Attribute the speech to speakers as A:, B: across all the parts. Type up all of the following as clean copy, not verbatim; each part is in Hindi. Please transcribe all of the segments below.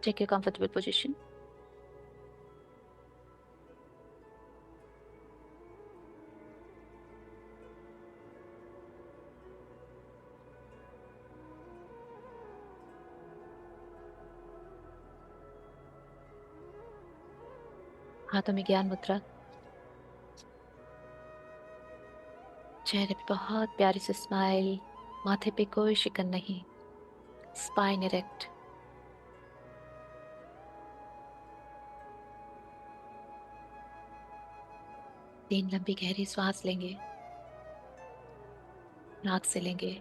A: Take your comfortable position. हाथों में ज्ञान मुद्रा, चेहरे पे बहुत प्यारी सी स्माइल, माथे पे कोई शिकन नहीं, स्पाइन इरेक्ट। 3 लंबी गहरी सांस लेंगे, नाक से लेंगे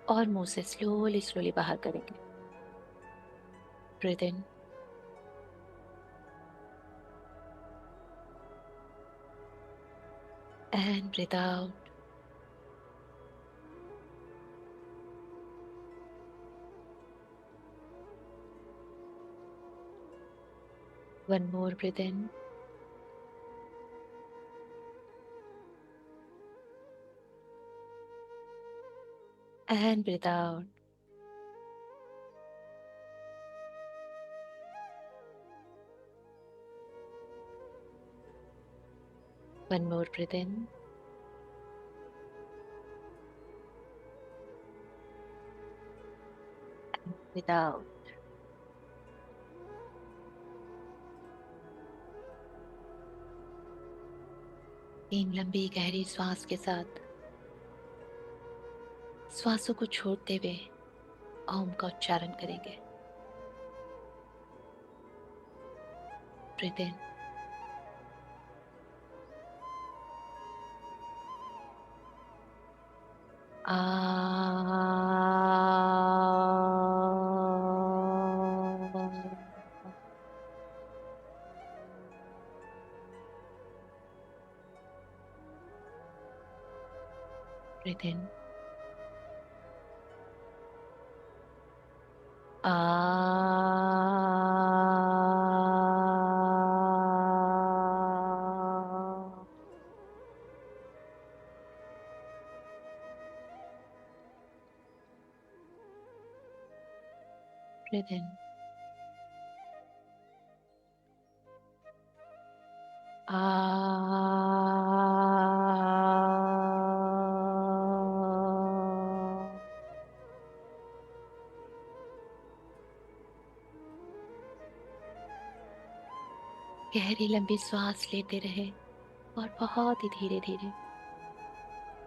A: और मुंह से स्लोली स्लोली बाहर करेंगे। Breathe in and breathe out. One more breath in and breathe out. One more breath in and breathe out. तीन लंबी गहरी सांस के साथ श्वासों को छोड़ते हुए ओम का उच्चारण करेंगे। ब्रीथ इन आ। ब्रीथ इन आ। ब्रीथ इन आ। गहरी लंबी सांस लेते रहे और बहुत ही धीरे धीरे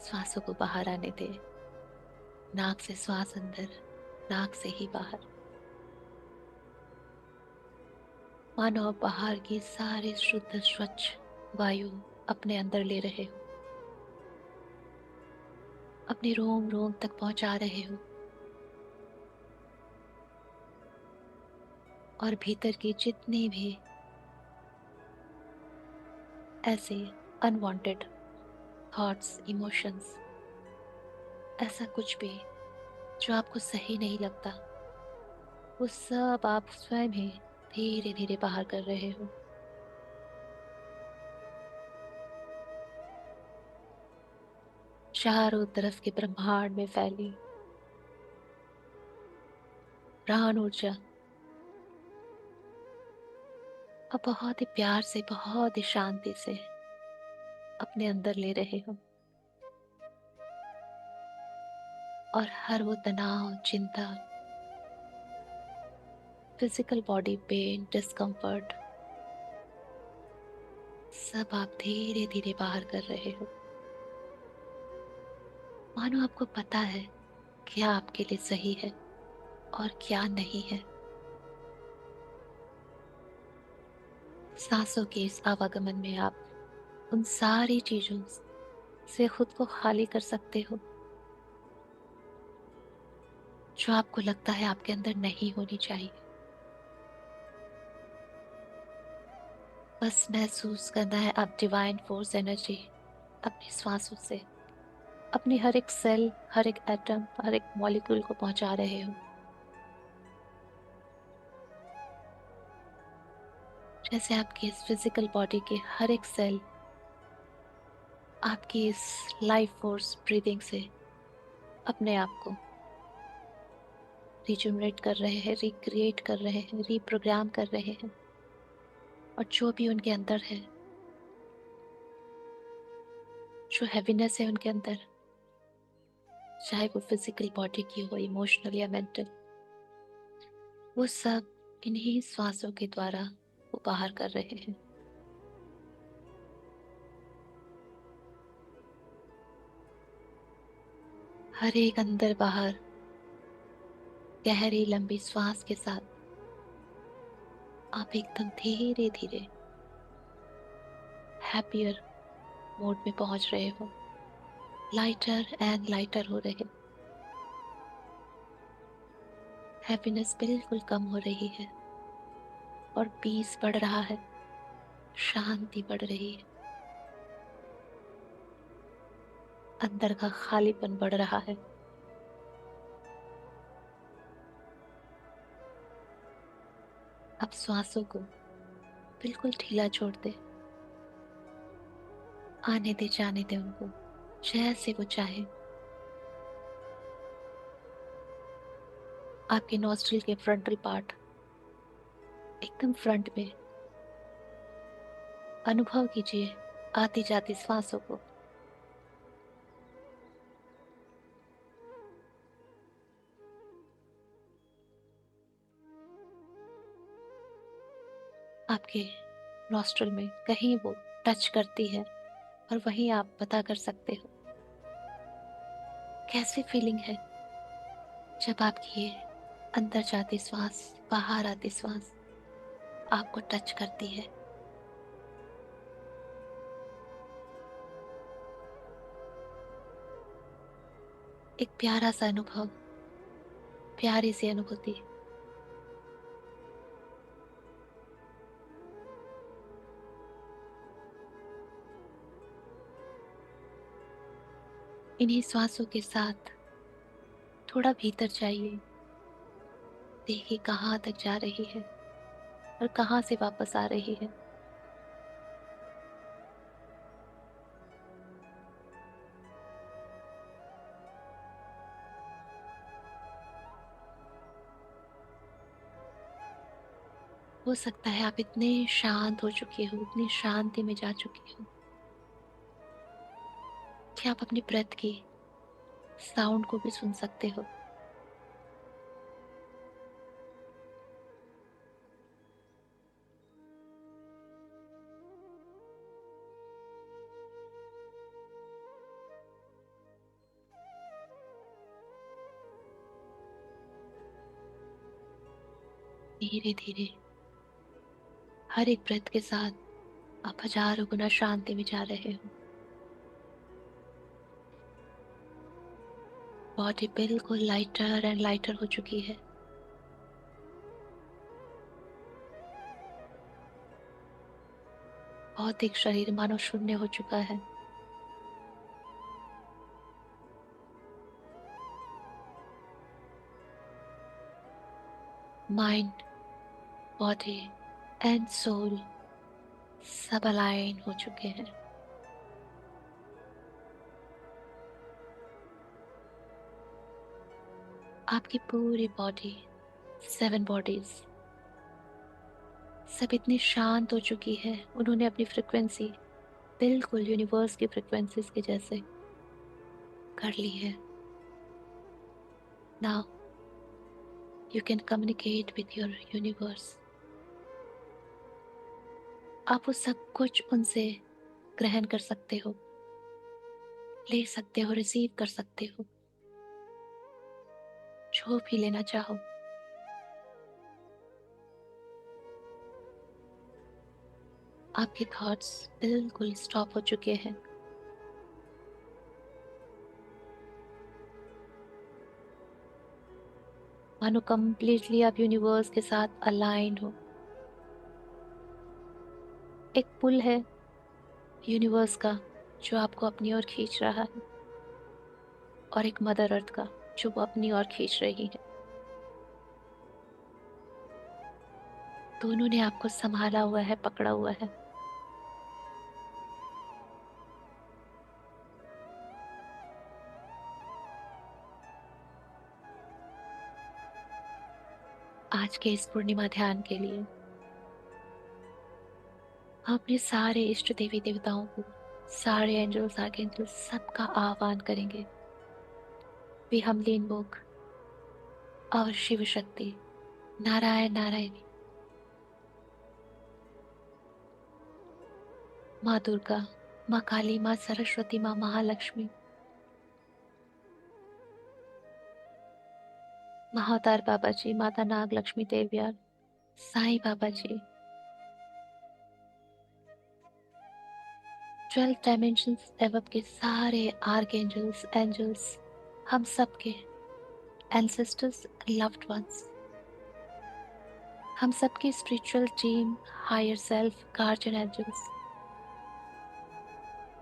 A: श्वासों को बाहर आने दे। नाक से श्वास अंदर, नाक से ही बाहर। मानो आप बाहर की सारी शुद्ध स्वच्छ वायु अपने अंदर ले रहे हो, अपने रोम रोम तक पहुंचा रहे हो और भीतर की जितने भी ऐसे अनवांटेड थॉट्स, इमोशंस, ऐसा कुछ भी जो आपको सही नहीं लगता, वो सब आप स्वयं ही धीरे धीरे बाहर कर रहे हो। चारों तरफ के ब्रह्मांड में फैली प्राण ऊर्जा अब बहुत ही प्यार से, बहुत ही शांति से अपने अंदर ले रहे हो और हर वो तनाव, चिंता, फिजिकल बॉडी पेन, डिस्कम्फर्ट, सब आप धीरे धीरे बाहर कर रहे हो। मानो आपको पता है क्या आपके लिए सही है और क्या नहीं है। सांसों के इस आवागमन में आप उन सारी चीजों से खुद को खाली कर सकते हो जो आपको लगता है आपके अंदर नहीं होनी चाहिए। बस महसूस करना है आप डिवाइन फोर्स एनर्जी अपनी श्वासों से अपनी हर एक सेल, हर एक एटम, हर एक मॉलिक्यूल को पहुंचा रहे हो। जैसे आपकी इस फिजिकल बॉडी के हर एक सेल आपकी इस लाइफ फोर्स ब्रीदिंग से अपने आप को रिजुमरेट कर रहे हैं, रिक्रिएट कर रहे हैं, रीप्रोग्राम कर रहे हैं। और जो भी उनके अंदर है, जो हैवीनेस है उनके अंदर, चाहे वो फिजिकल बॉडी की हो, इमोशनल या मेंटल, वो सब इन्हीं श्वासों के द्वारा वो बाहर कर रहे हैं। हर एक अंदर बाहर गहरी लंबी श्वास के साथ आप एकदम धीरे धीरे हैप्पियर मोड में पहुंच रहे हो, लाइटर एंड लाइटर हो रहे। हैप्पीनेस बिल्कुल कम हो रही है और पीस बढ़ रहा है, शांति बढ़ रही है, अंदर का खालीपन बढ़ रहा है। अब श्वासों को बिल्कुल ढीला छोड़ दे, आने दे, जाने दे उनको जैसे वो चाहे। आपके नॉस्ट्रिल के फ्रंटल पार्ट एकदम फ्रंट में अनुभव कीजिए आती जाती श्वासों को। आपके नॉस्ट्रिल में कहीं वो टच करती है और वहीं आप पता कर सकते हो कैसी फीलिंग है जब आपकी ये अंदर जाती श्वास, बाहर आती श्वास आपको टच करती है। एक प्यारा सा अनुभव, प्यारी सी अनुभूति। इन्हीं श्वासों के साथ थोड़ा भीतर जाइए, देखिए कहाँ तक जा रही है और कहाँ से वापस आ रही है। हो सकता है आप इतने शांत हो चुके हो, इतनी शांति में जा चुके हो कि आप अपनी ब्रेथ की साउंड को भी सुन सकते हो। धीरे धीरे हर एक ब्रेथ के साथ आप हजारों गुना शांति में जा रहे हो। बॉडी बिल्कुल लाइटर एंड लाइटर हो चुकी है। भौतिक शरीर मानो शून्य हो चुका है। माइंड, बॉडी एंड सोल सब अलाइन हो चुके हैं। आपकी पूरी बॉडी, 7 बॉडीज सब इतनी शांत हो चुकी है, उन्होंने अपनी फ्रिक्वेंसी बिल्कुल यूनिवर्स की फ्रिक्वेंसीज के जैसे कर ली है। Now you can communicate with your universe. आप वो सब कुछ उनसे ग्रहण कर सकते हो, ले सकते हो, रिसीव कर सकते हो, जो भी लेना चाहो। आपके थॉट्स बिल्कुल स्टॉप हो चुके हैं। मानो कंप्लीटली आप यूनिवर्स के साथ अलाइंड हो। एक पुल है यूनिवर्स का जो आपको अपनी ओर खींच रहा है, और एक मदर अर्थ का जो वो अपनी ओर खींच रही है। दोनों ने आपको संभाला हुआ है, पकड़ा हुआ है। आज के इस पूर्णिमा ध्यान के लिए हम अपने सारे इष्ट देवी देवताओं को, सारे एंजल्स आर्कएंजल्स सबका आह्वान करेंगे। वे हमले इन्वोक और शिव शक्ति नारायण नारायणी, माँ दुर्गा, माँ काली, माँ सरस्वती, माँ महालक्ष्मी, महाअवतार बाबा जी, माता नाग लक्ष्मी देवयार, साईं बाबा जी, 12 डायमेंशंस एवं के सारे आर्कएंजल्स एंजल्स, हम सबके एंसेस्टर्स, लव्ड वंस, हम सबकी spiritual team, higher self, guardian angels,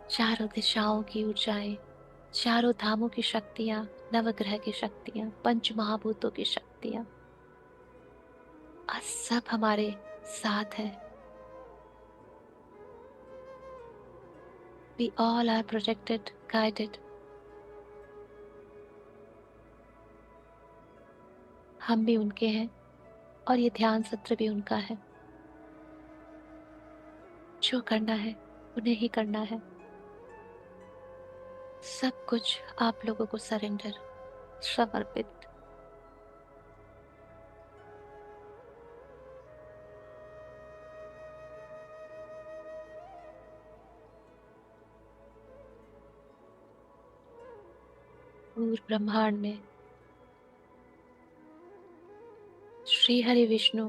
A: चारों दिशाओं की ऊर्जाएं, चारों धामों की शक्तियां, नवग्रह की शक्तियां, पंच महाभूतों की शक्तियां, आज सब हमारे साथ है। We all are protected, guided. हम भी उनके हैं और ये ध्यान सत्र भी उनका है। जो करना है उन्हें ही करना है। सब कुछ आप लोगों को सरेंडर, समर्पित। पूर्ण ब्रह्मांड में श्री हरि विष्णु,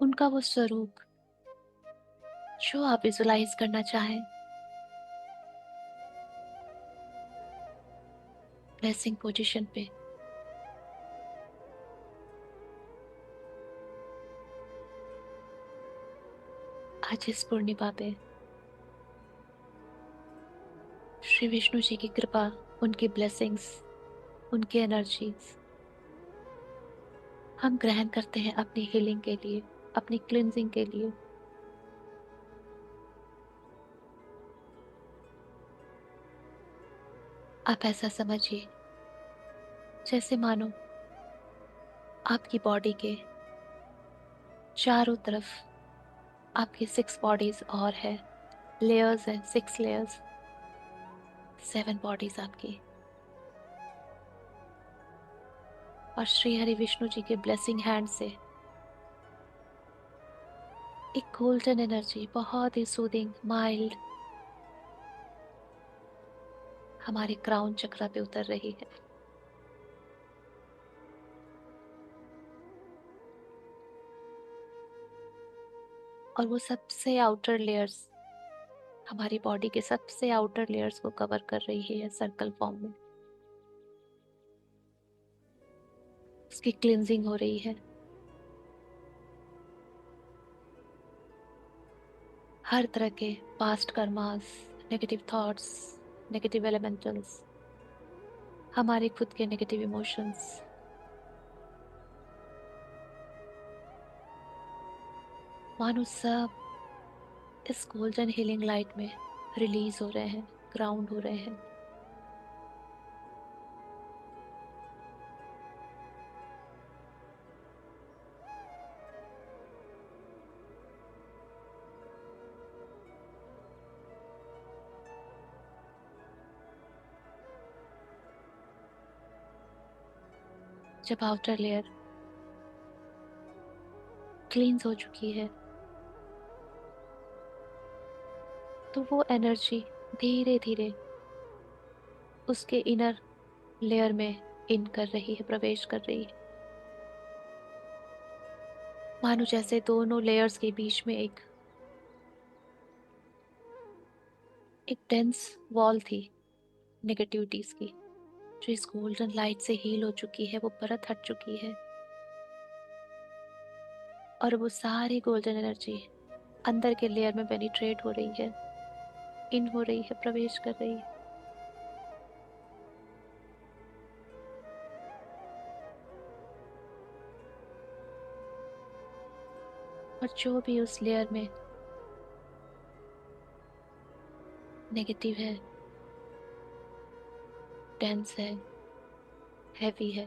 A: उनका वो स्वरूप जो आप विजुलाइज करना चाहें, ब्लेसिंग पोजीशन पे आज इस पूर्णिमा पे श्री विष्णु जी की कृपा, उनकी ब्लेसिंग्स, उनकी एनर्जीज हम ग्रहण करते हैं अपनी हीलिंग के लिए, अपनी क्लिनजिंग के लिए। आप ऐसा समझिए जैसे मानो आपकी बॉडी के चारों तरफ आपकी 6 बॉडीज और है, लेयर्स है, 6 लेयर्स, 7 बॉडीज आपकी। और श्री हरि विष्णु जी के ब्लेसिंग हैंड से एक गोल्डन एनर्जी, बहुत ही सूदिंग, माइल्ड, हमारे क्राउन चक्रा पे उतर रही है। और वो सबसे आउटर लेयर्स, हमारी बॉडी के सबसे आउटर लेयर्स को कवर कर रही है सर्कल फॉर्म में। उसकी क्लिनजिंग हो रही है। हर तरह के past karmas, negative thoughts, negative elementals, हमारे खुद के नेगेटिव इमोशंस, मानो सब इस गोल्डन हीलिंग लाइट में रिलीज हो रहे हैं, ग्राउंड हो रहे हैं। जब आउटर लेयर क्लींस हो चुकी है तो वो एनर्जी धीरे धीरे उसके इनर लेयर में इन कर रही है, प्रवेश कर रही है। मानो जैसे दोनों लेयर्स के बीच में एक डेंस वॉल थी नेगेटिविटीज की, जो इस गोल्डन लाइट से हील हो चुकी है, वो परत हट चुकी है। और वो सारी गोल्डन एनर्जी अंदर के लेयर में पेनिट्रेट हो रही है, इन हो रही है, प्रवेश कर रही है। और जो भी उस लेयर में नेगेटिव है, डेंस है, हैवी है।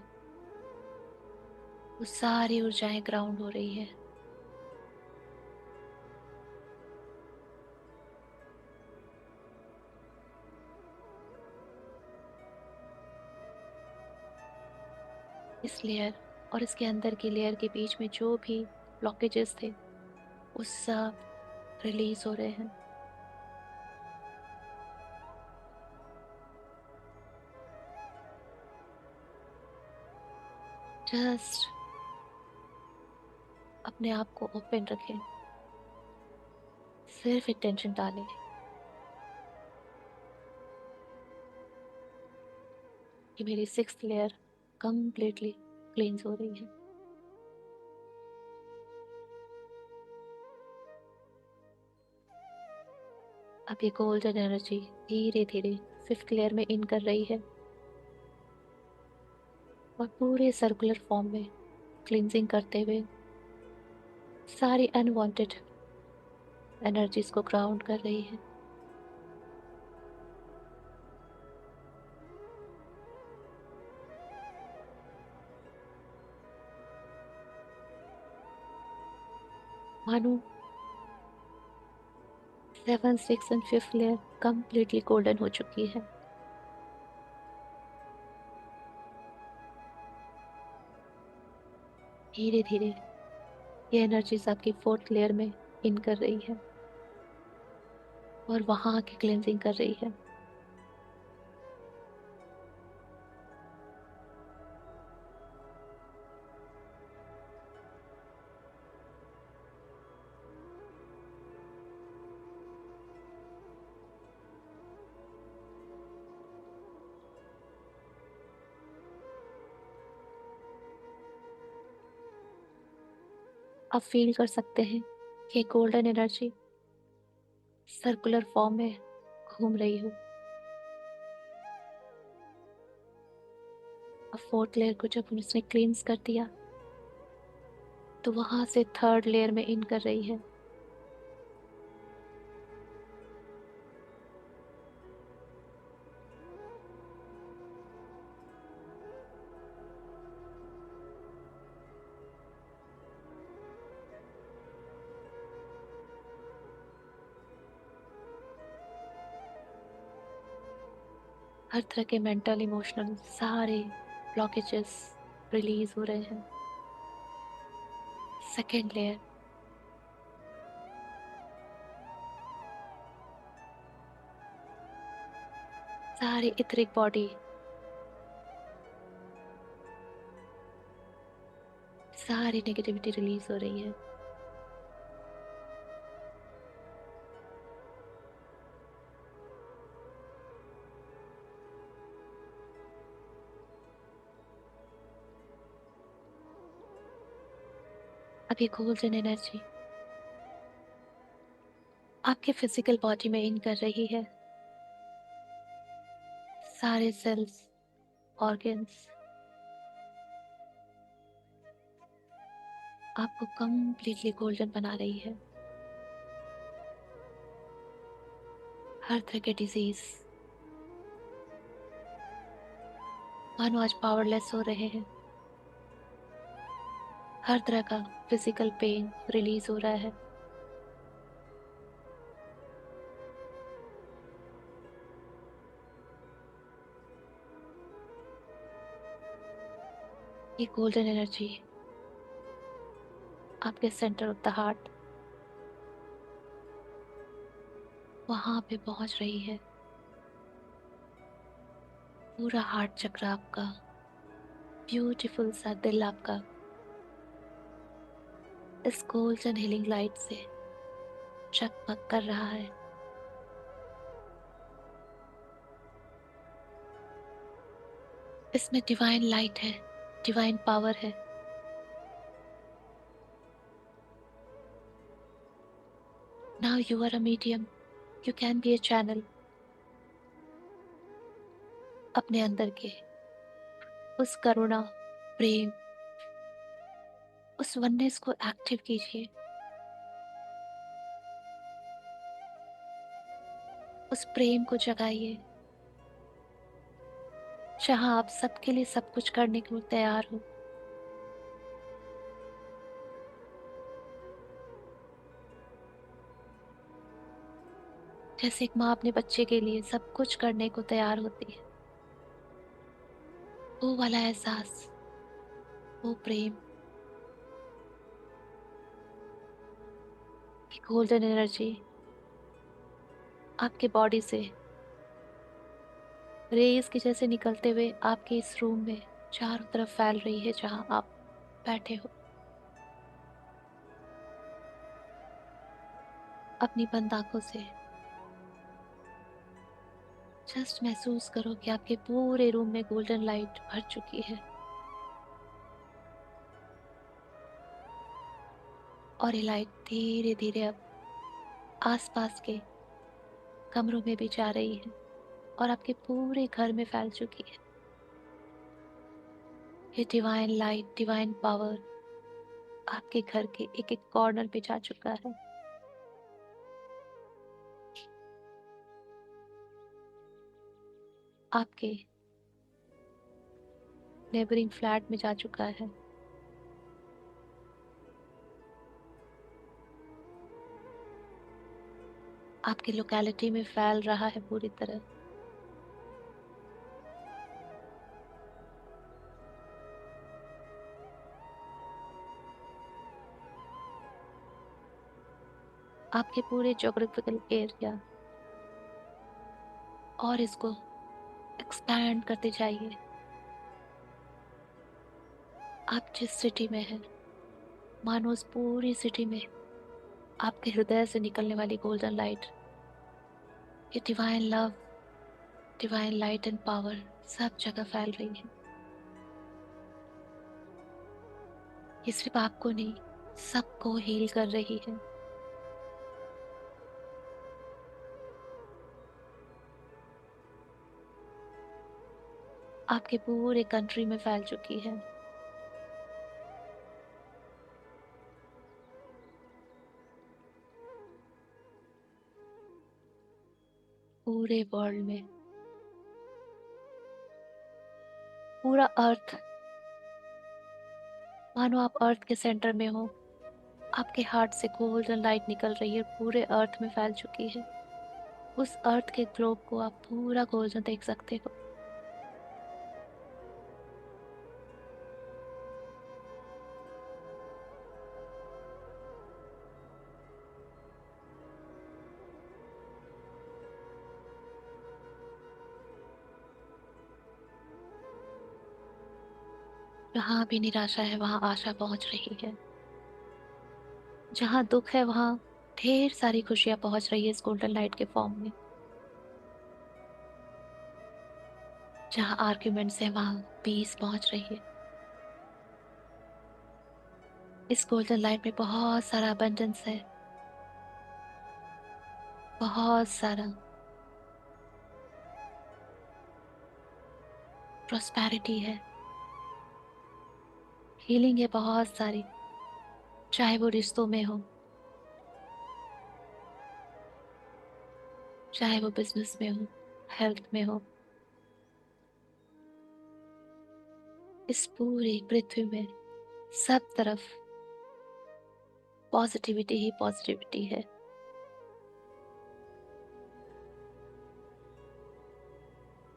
A: वो सारी ऊर्जाएं ग्राउंड हो रही है। इस लेयर और इसके अंदर की लेयर के बीच में जो भी ब्लॉकेजेस थे वो सब रिलीज हो रहे हैं। जस्ट अपने आप को ओपन रखें, सिर्फ इंटेंशन डालें कि मेरी सिक्स्थ लेयर कंप्लीटली क्लींस हो रही है। अब ये गोल्डन एनर्जी धीरे धीरे फिफ्थ लेयर में इन कर रही है और पूरे सर्कुलर फॉर्म में क्लींजिंग करते हुए सारी अनवांटेड एनर्जीज को ग्राउंड कर रही है। मानो seven six and fifth layer completely golden हो चुकी है। धीरे धीरे ये एनर्जीज आपकी फोर्थ लेयर में इन कर रही है और वहां की क्लेंजिंग कर रही है। आप फील कर सकते हैं कि गोल्डन एनर्जी सर्कुलर फॉर्म में घूम रही हो। अब फोर्थ लेयर को जब उसने क्लींस कर दिया तो वहां से थर्ड लेयर में इन कर रही है। हर तरह के मेंटल इमोशनल सारे ब्लॉकेजेस रिलीज हो रहे हैं। सेकेंड लेयर, सारी इथरिक बॉडी, सारी नेगेटिविटी रिलीज हो रही है। अब ये गोल्डन एनर्जी आपके फिजिकल बॉडी में इन कर रही है। सारे सेल्स, ऑर्गन्स आपको कंप्लीटली गोल्डन बना रही है। हर तरह के डिजीज मानो आज पावरलेस हो रहे हैं। हर तरह का फिजिकल पेन रिलीज हो रहा है। ये गोल्डन एनर्जी आपके सेंटर ऑफ द हार्ट वहां पे पहुंच रही है। पूरा हार्ट चक्र आपका, ब्यूटीफुल सा दिल आपका इस गोल्डन हीलिंग लाइट से जगमग कर रहा है। इसमें डिवाइन लाइट है, डिवाइन पावर है। Now you are a medium, you can be a channel. अपने अंदर के उस करुणा, प्रेम, उस वननेस को एक्टिव कीजिए। उस प्रेम को जगाइए। जहां आप सबके लिए सब कुछ करने को तैयार हो। जैसे एक माँ अपने बच्चे के लिए सब कुछ करने को तैयार होती है। वो वाला एहसास, वो प्रेम, की गोल्डन एनर्जी आपके बॉडी से रेस के जैसे निकलते हुए आपके इस रूम में चारों तरफ फैल रही है जहां आप बैठे हो। अपनी बंद आंखों से जस्ट महसूस करो कि आपके पूरे रूम में गोल्डन लाइट भर चुकी है, और ये लाइट धीरे धीरे अब आसपास के कमरों में भी जा रही है और आपके पूरे घर में फैल चुकी है। ये डिवाइन लाइट, डिवाइन पावर आपके घर के एक एक कॉर्नर पे जा चुका है। आपके नेबरिंग फ्लैट में जा चुका है। आपकी लोकेलिटी में फैल रहा है पूरी तरह। आपके पूरे ज्योग्राफिकल एरिया, और इसको एक्सपैंड करते जाइए। आप जिस सिटी में हैं, मानो उस पूरी सिटी में आपके हृदय से निकलने वाली गोल्डन लाइट, ये divine love, divine light and power सब जगह फैल रही है। ये सिर्फ आपको नहीं, सबको हील कर रही है। आपके पूरे कंट्री में फैल चुकी है। पूरे वर्ल्ड में, पूरा अर्थ, मानो आप अर्थ के सेंटर में हो। आपके हार्ट से गोल्डन लाइट निकल रही है, पूरे अर्थ में फैल चुकी है। उस अर्थ के ग्लोब को आप पूरा गोल्डन देख सकते हो। जहां भी निराशा है वहां आशा पहुंच रही है। जहां दुख है वहां ढेर सारी खुशियां पहुंच रही है इस गोल्डन लाइट के फॉर्म में। जहां आर्ग्यूमेंट्स है वहां पीस पहुंच रही है। इस गोल्डन लाइट में बहुत सारा अबंडेंस है, बहुत सारा प्रोस्पेरिटी है, हीलिंग है बहुत सारी। चाहे वो रिश्तों में हो, चाहे वो बिजनेस में हो, हेल्थ में हो, इस पूरी पृथ्वी में सब तरफ पॉजिटिविटी ही पॉजिटिविटी है।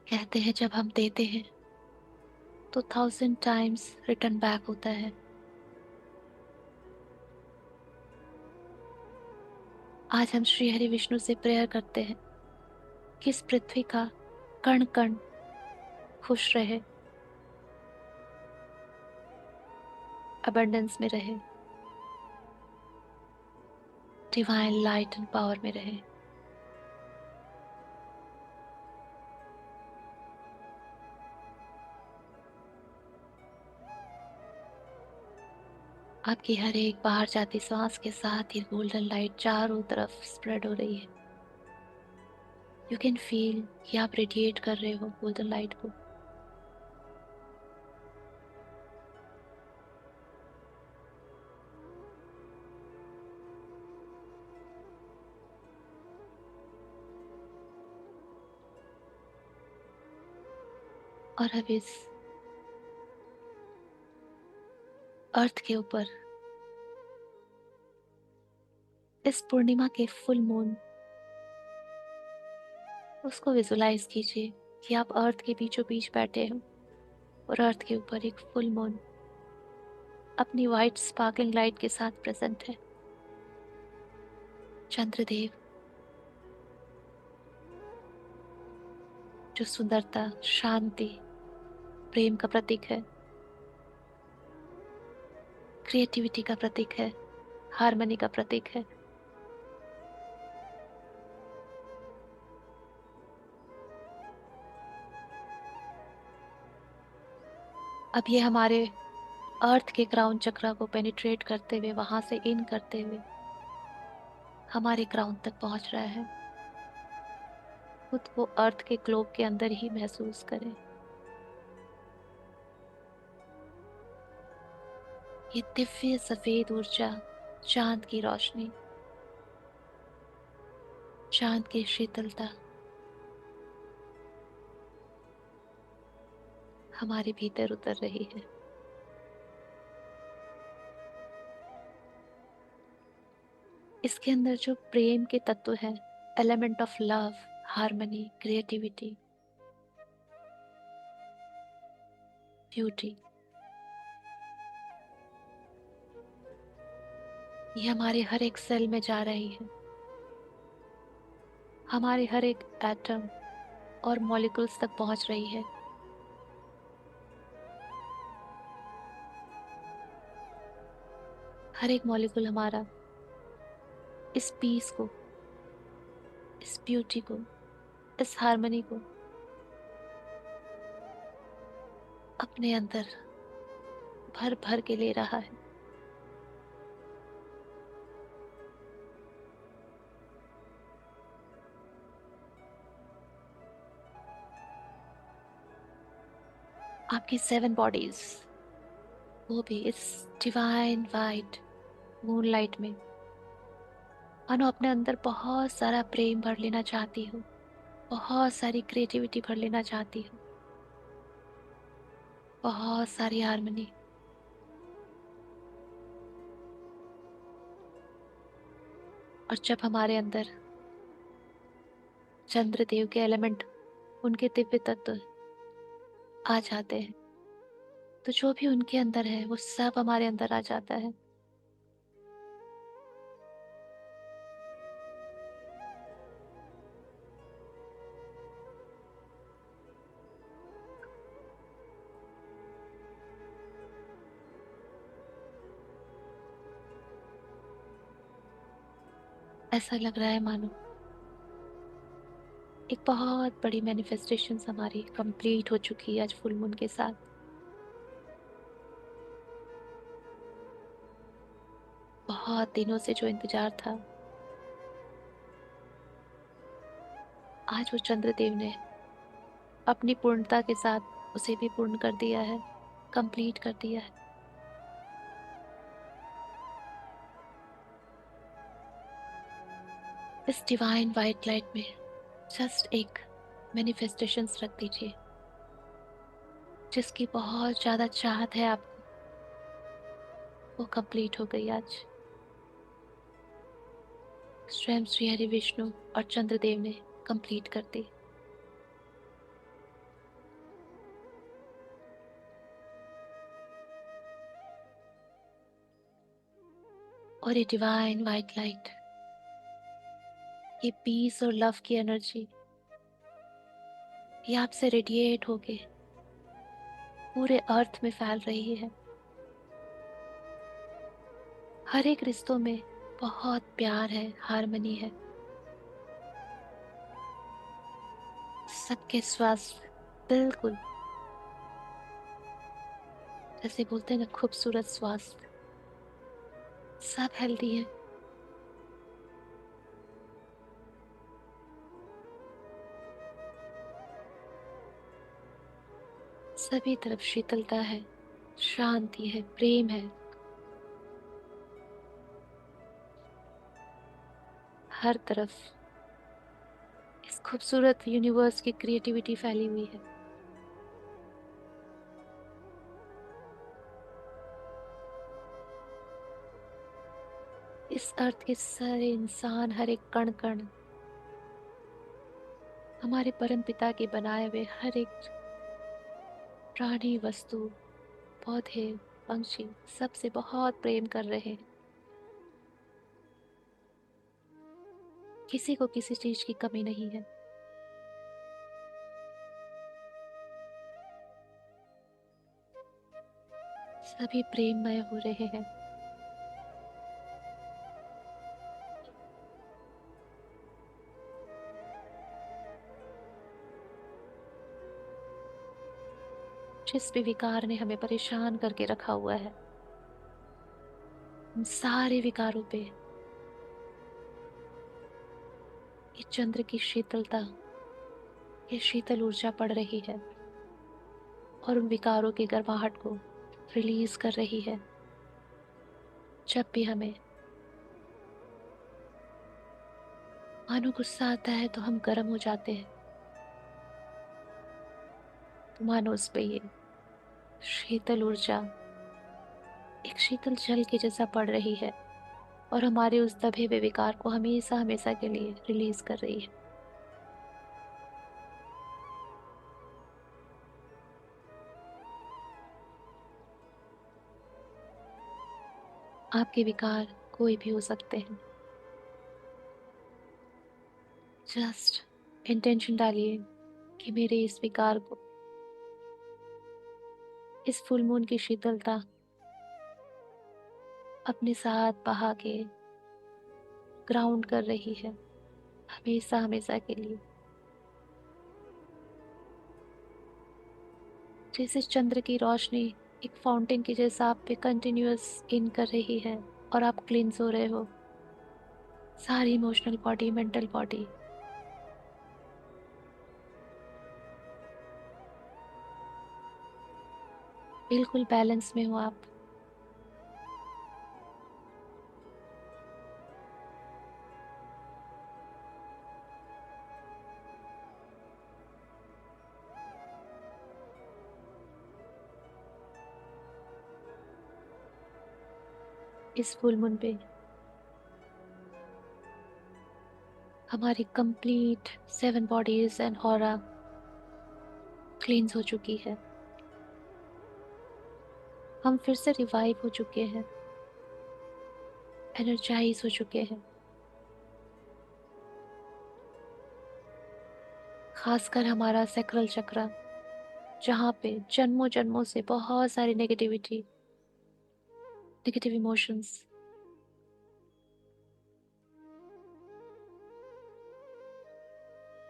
A: कहते हैं जब हम देते हैं तो 1000 टाइम्स रिटर्न बैक होता है। आज हम श्री हरि विष्णु से प्रेयर करते हैं कि इस पृथ्वी का कण कण खुश रहे, अबंडेंस में रहे, डिवाइन लाइट एंड पावर में रहे। आपकी हर एक बाहर जाती सांस के साथ ही गोल्डन लाइट चारों तरफ स्प्रेड हो रही है। यू कैन फील कि आप रेडिएट कर रहे हो गोल्डन लाइट को। और अब इस अर्थ के ऊपर इस पूर्णिमा के फुल मून, उसको विजुलाइज कीजिए कि आप अर्थ के बीचों बीच बैठे हो और अर्थ के ऊपर एक फुल मून अपनी वाइट स्पार्कलिंग लाइट के साथ प्रेजेंट है। चंद्रदेव जो सुंदरता, शांति, प्रेम का प्रतीक है, क्रिएटिविटी का प्रतीक है, हार्मनी का प्रतीक है, अब ये हमारे अर्थ के क्राउन चक्रा को पेनिट्रेट करते हुए, वहां से इन करते हुए हमारे क्राउन तक पहुंच रहा है। खुद को अर्थ के ग्लोब के अंदर ही महसूस करें। ये दिव्य सफेद ऊर्जा, चांद की रोशनी, चांद की शीतलता हमारे भीतर उतर रही है। इसके अंदर जो प्रेम के तत्व है, element of love, harmony, creativity, beauty, ये हमारे हर एक सेल में जा रही है, हमारे हर एक एटम और मॉलिक्यूल्स तक पहुंच रही है। हर एक मॉलिक्यूल हमारा इस पीस को, इस ब्यूटी को, इस हार्मनी को अपने अंदर भर भर के ले रहा है। आपकी 7 बॉडीज, वो भी इस डिवाइन वाइट मूनलाइट में मानो अपने अंदर बहुत सारा प्रेम भर लेना चाहती हो, बहुत सारी क्रिएटिविटी भर लेना चाहती हो, बहुत सारी हार्मनी। और जब हमारे अंदर चंद्रदेव के एलिमेंट, उनके दिव्य तत्व आ जाते हैं, तो जो भी उनके अंदर है वो सब हमारे अंदर आ जाता है। ऐसा लग रहा है मानो एक बहुत बड़ी मैनिफेस्टेशन हमारी कंप्लीट हो चुकी है आज फुल मून के साथ। बहुत दिनों से जो इंतजार था, आज वो चंद्रदेव ने अपनी पूर्णता के साथ उसे भी पूर्ण कर दिया है, कंप्लीट कर दिया है। इस डिवाइन वाइट लाइट में जस्ट एक मैनिफेस्टेशंस रख दीजिए जिसकी बहुत ज्यादा चाहत है आपको, वो कंप्लीट हो गई आज। स्वयं श्री हरि विष्णु और चंद्रदेव ने कंप्लीट कर दी। और ये डिवाइन वाइट लाइट, ये पीस और लव की एनर्जी, ये आपसे रेडिएट होके पूरे अर्थ में फैल रही है। हर एक रिश्तों में बहुत प्यार है, हार्मनी है। सबके स्वास्थ्य बिल्कुल, जैसे बोलते हैं ना, खूबसूरत स्वास्थ्य, सब हेल्दी है। सभी तरफ शीतलता है, शांति है, प्रेम है। हर तरफ इस खूबसूरत यूनिवर्स की क्रिएटिविटी फैली हुई है। इस अर्थ के सारे इंसान, हर एक कण कण, हमारे परम पिता के बनाए हुए हर एक प्राणी, वस्तु, पौधे, पंछी सबसे बहुत प्रेम कर रहे हैं। किसी को किसी चीज की कमी नहीं है। सभी प्रेममय हो रहे हैं। जिस भी विकार ने हमें परेशान करके रखा हुआ है, उन सारे विकारों पे ये चंद्र की शीतलता, ये शीतल ऊर्जा पड़ रही है और उन विकारों की गर्माहट को रिलीज कर रही है। जब भी हमें मानो गुस्सा आता है तो हम गर्म हो जाते हैं, तो मानो उस पे ये शीतल ऊर्जा एक शीतल जल के जैसा पड़ रही है और हमारे उस दबे हुए विकार को हमेशा हमेशा के लिए रिलीज कर रही है। आपके विकार कोई भी हो सकते हैं। जस्ट इंटेंशन डालिए कि मेरे इस विकार को इस फुल मून की शीतलता अपने साथ बहा के ग्राउंड कर रही है, हमेशा हमेशा के लिए। जैसे चंद्र की रोशनी एक फाउंटेन की जैसा आप पे कंटिन्यूअस इन कर रही है और आप क्लींस हो रहे हो, सारी इमोशनल बॉडी, मेंटल बॉडी बिल्कुल बैलेंस में हो आप। इस फुल मून पे हमारी कंप्लीट 7 बॉडीज एंड ऑरा क्लींस हो चुकी है। हम फिर से रिवाइव हो चुके हैं, एनर्जाइज हो चुके हैं। खासकर हमारा सैक्रल चक्र, जहाँ पे जन्मों जन्मों से बहुत सारी नेगेटिविटी, नेगेटिव इमोशंस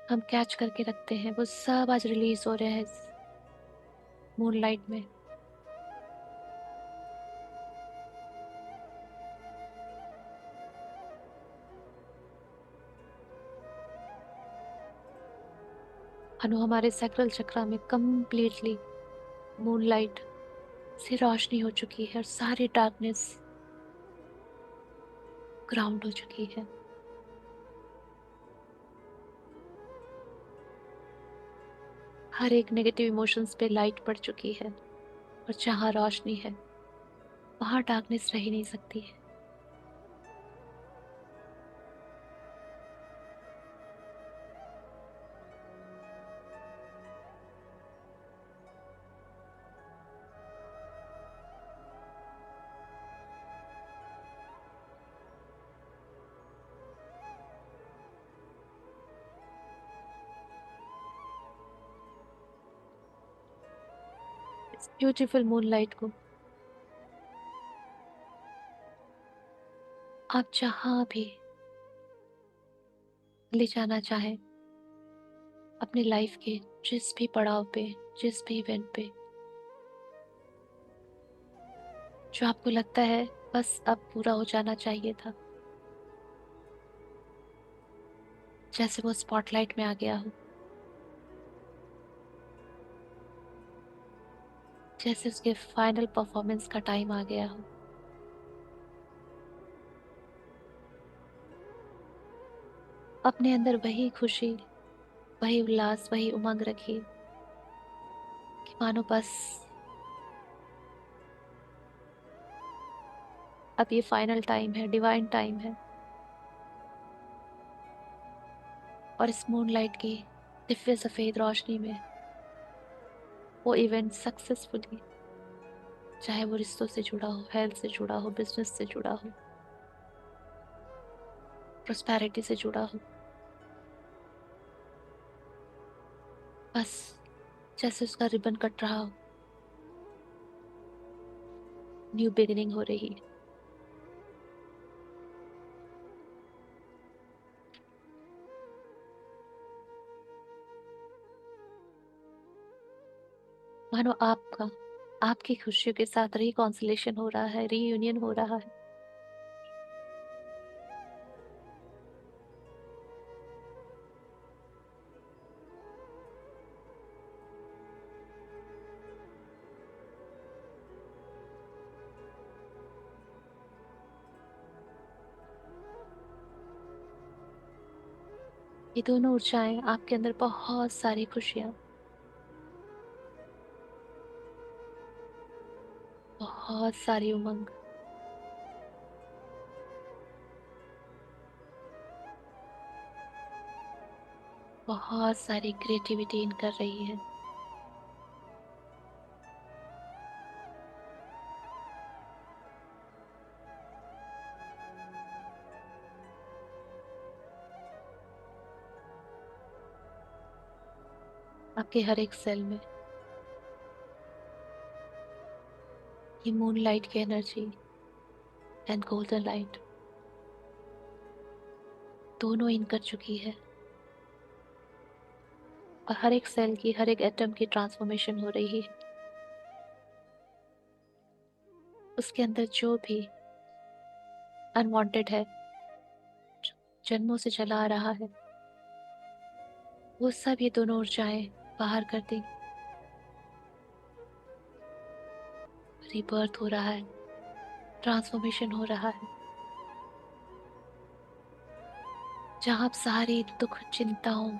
A: हम कैच करके रखते हैं, वो सब आज रिलीज हो रहे हैं इस मूनलाइट में। अनु हमारे सैक्रल चक्र में कंप्लीटली मूनलाइट से रोशनी हो चुकी है और सारी डार्कनेस ग्राउंड हो चुकी है। हर एक नेगेटिव इमोशंस पे लाइट पड़ चुकी है और जहाँ रोशनी है वहां डार्कनेस रह ही नहीं सकती है। इस ब्यूटीफुल मूनलाइट को आप जहां भी ले जाना चाहें, अपनी लाइफ के जिस भी पड़ाव पे, जिस भी इवेंट पे, जो आपको लगता है बस अब पूरा हो जाना चाहिए था, जैसे वो स्पॉटलाइट में आ गया हो, जैसे उसके फाइनल परफॉर्मेंस का टाइम आ गया हो, अपने अंदर वही खुशी, वही उल्लास, वही उमंग रखिए कि मानो बस अब ये फाइनल टाइम है, डिवाइन टाइम है। और इस मूनलाइट की दिव्य सफेद रोशनी में वो इवेंट सक्सेसफुली, चाहे वो रिश्तों से जुड़ा हो, हेल्थ से जुड़ा हो, बिजनेस से जुड़ा हो, प्रोस्पेरिटी से जुड़ा हो, बस जैसे उसका रिबन कट रहा हो, न्यू बिगिनिंग हो रही है। मानो आपका आपकी खुशियों के साथ रिकॉन्सिलेशन हो रहा है, रीयूनियन हो रहा है। ये दोनों ऊर्जाएं आपके अंदर बहुत सारी खुशियां, बहुत सारी उमंग, बहुत सारी क्रिएटिविटी इन कर रही है। आपके हर एक सेल में ये मून लाइट की एनर्जी एंड गोल्डन लाइट दोनों इन कर चुकी है, और हर एक सेल की, हर एक एटम की ट्रांसफॉर्मेशन हो रही है। उसके अंदर जो भी अनवांटेड है, जन्मों से चला आ रहा है, वो सब ये दोनों ऊर्जाएं बाहर कर देंगी। रीबर्थ हो रहा है, ट्रांसफॉर्मेशन हो रहा है, जहां आप सारी दुख, चिंताओं,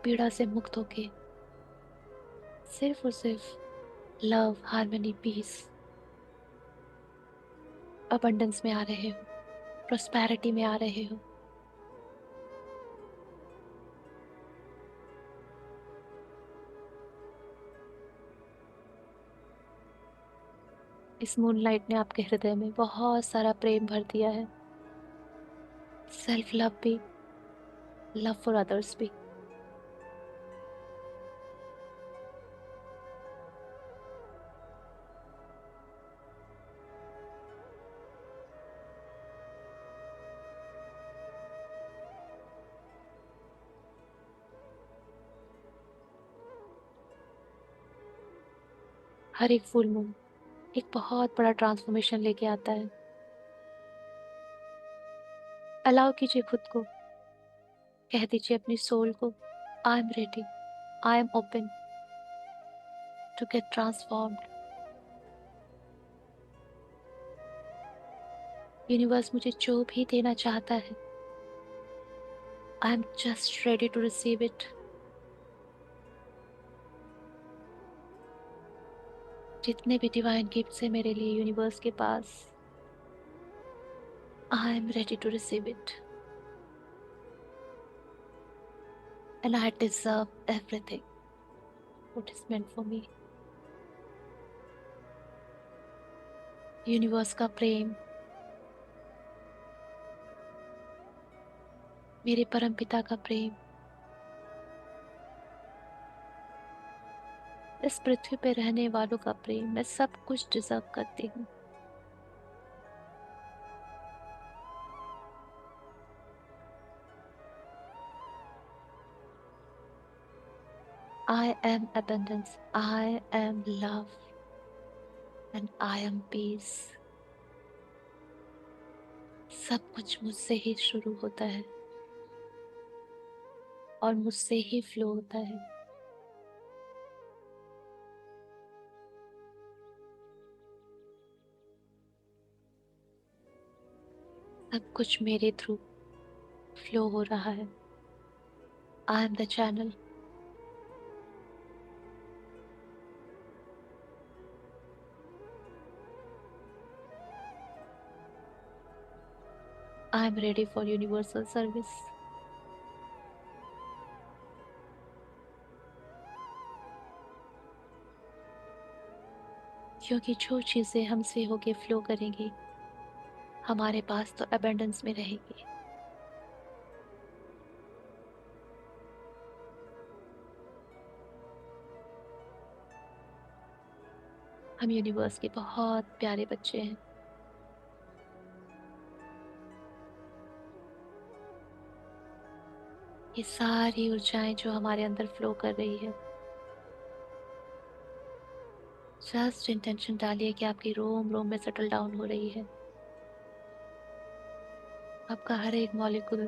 A: पीड़ा से मुक्त होके सिर्फ और सिर्फ लव, हार्मनी, पीस, अबंडेंस में आ रहे हो, प्रोस्पेरिटी में आ रहे हो। इस मूनलाइट ने आपके हृदय में बहुत सारा प्रेम भर दिया है, सेल्फ लव भी, लव फॉर अदर्स भी। हर एक फुल मून एक बहुत बड़ा ट्रांसफॉर्मेशन लेके आता है। अलाउ कीजिए खुद को, कह दीजिए अपनी सोल को, I am ready, I am open to get transformed. Universe मुझे जो भी देना चाहता है, I am just ready to receive it. जितने भी डिवाइन गिफ्ट्स है मेरे लिए यूनिवर्स के पास, I am ready to receive it, and I deserve everything what is meant for me. Universe का प्रेम, मेरे परम पिता का प्रेम, इस पृथ्वी पे रहने वालों का प्रेम, मैं सब कुछ डिजर्व करती हूँ। I am abundance, I am love, and I am peace। सब कुछ मुझसे ही शुरू होता है और मुझसे ही फ्लो होता है। सब कुछ मेरे थ्रू फ्लो हो रहा है। I am the channel. I am ready for universal service. क्योंकि जो चीज़ें हमसे होके फ्लो करेंगी, हमारे पास तो अबेंडेंस में रहेगी। हम यूनिवर्स के बहुत प्यारे बच्चे हैं। ये सारी ऊर्जाएं जो हमारे अंदर फ्लो कर रही है, जस्ट इंटेंशन डालिए कि आपकी रोम रोम में सेटल डाउन हो रही है। आपका हर एक मॉलिक्यूल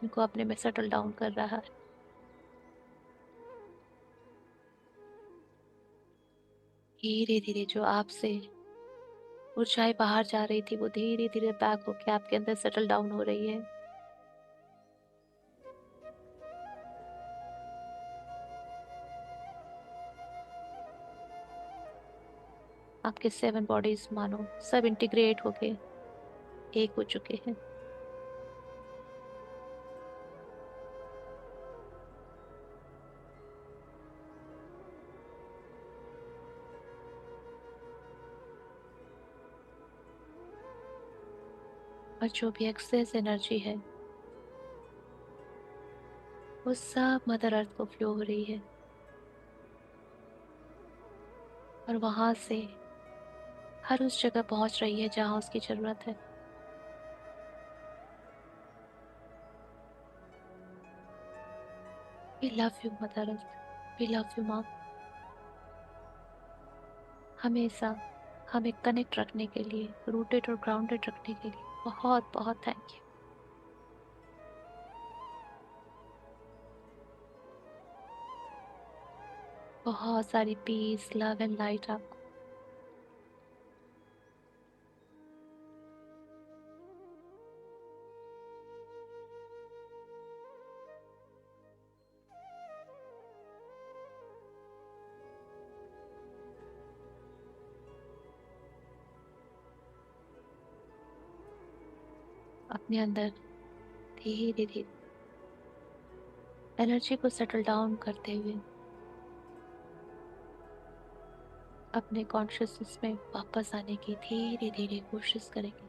A: इनको अपने में सेटल डाउन कर रहा है। धीरे धीरे जो आपसे ऊर्जाएं बाहर जा रही थी, वो धीरे धीरे बैक होके आपके अंदर सेटल डाउन हो रही है। आपके 7 बॉडीज मानो सब इंटीग्रेट होके एक हो चुके हैं। और जो भी एक्सेस एनर्जी है, वो सब मदर अर्थ को फ्लो हो रही है। और वहां से हर उस जगह पहुंच रही है जहां उसकी जरूरत है। We love you mother earth, we love you माँ। हमेशा हमें कनेक्ट रखने के लिए, रूटेड और ग्राउंडेड रखने के लिए बहुत बहुत थैंक यू। बहुत सारी पीस, लव एंड लाइट आपको। अपने अंदर धीरे धीरे एनर्जी को सेटल डाउन करते हुए अपने कॉन्शियसनेस में वापस आने की धीरे धीरे कोशिश करेंगे।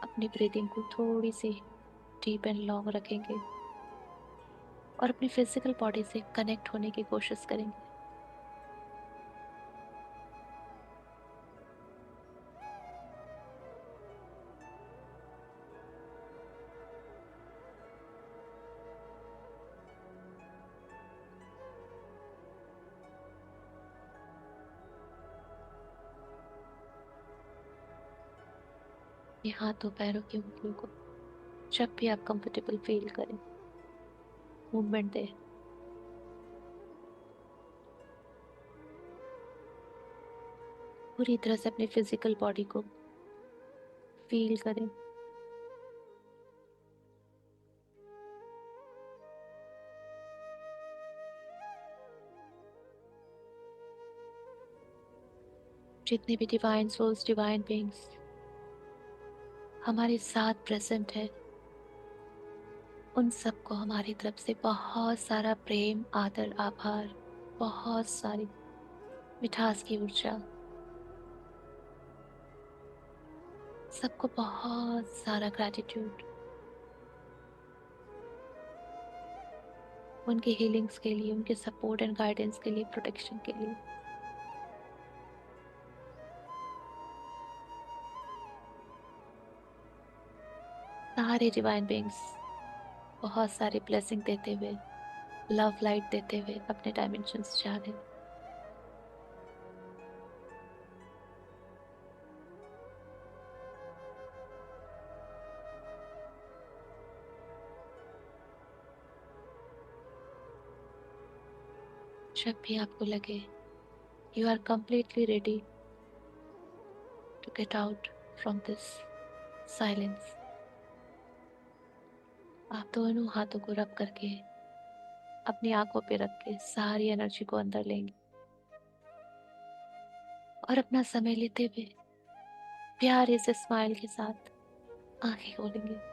A: अपनी ब्रीदिंग को थोड़ी सी डीप एंड लॉन्ग रखेंगे और अपनी फिजिकल बॉडी से कनेक्ट होने की कोशिश करेंगे। ये हाथों पैरों की उंगलियों को जब भी आप कंफर्टेबल फील करें मूवमेंट दें। पूरी तरह से अपनी फिजिकल बॉडी को फील करें। जितने भी डिवाइन सोल्स, डिवाइन बीइंग्स हमारे साथ प्रेजेंट है, उन सबको हमारी तरफ से बहुत सारा प्रेम, आदर, आभार, बहुत सारी मिठास की ऊर्जा। सबको बहुत सारा ग्रैटिट्यूड उनके हीलिंग्स के लिए, उनके सपोर्ट एंड गाइडेंस के लिए, प्रोटेक्शन के लिए। सारे डिवाइन बीइंग्स बहुत सारे ब्लेसिंग देते हुए, लव लाइट देते हुए अपने डायमेंशंस जा रहे हैं। जब भी आपको लगे you are completely ready to get out from this silence, आप दोनों हाथों को रब करके अपनी आंखों पे रख के सारी एनर्जी को अंदर लेंगे और अपना समय लेते हुए प्यारे से स्माइल के साथ आंखें खोलेंगे।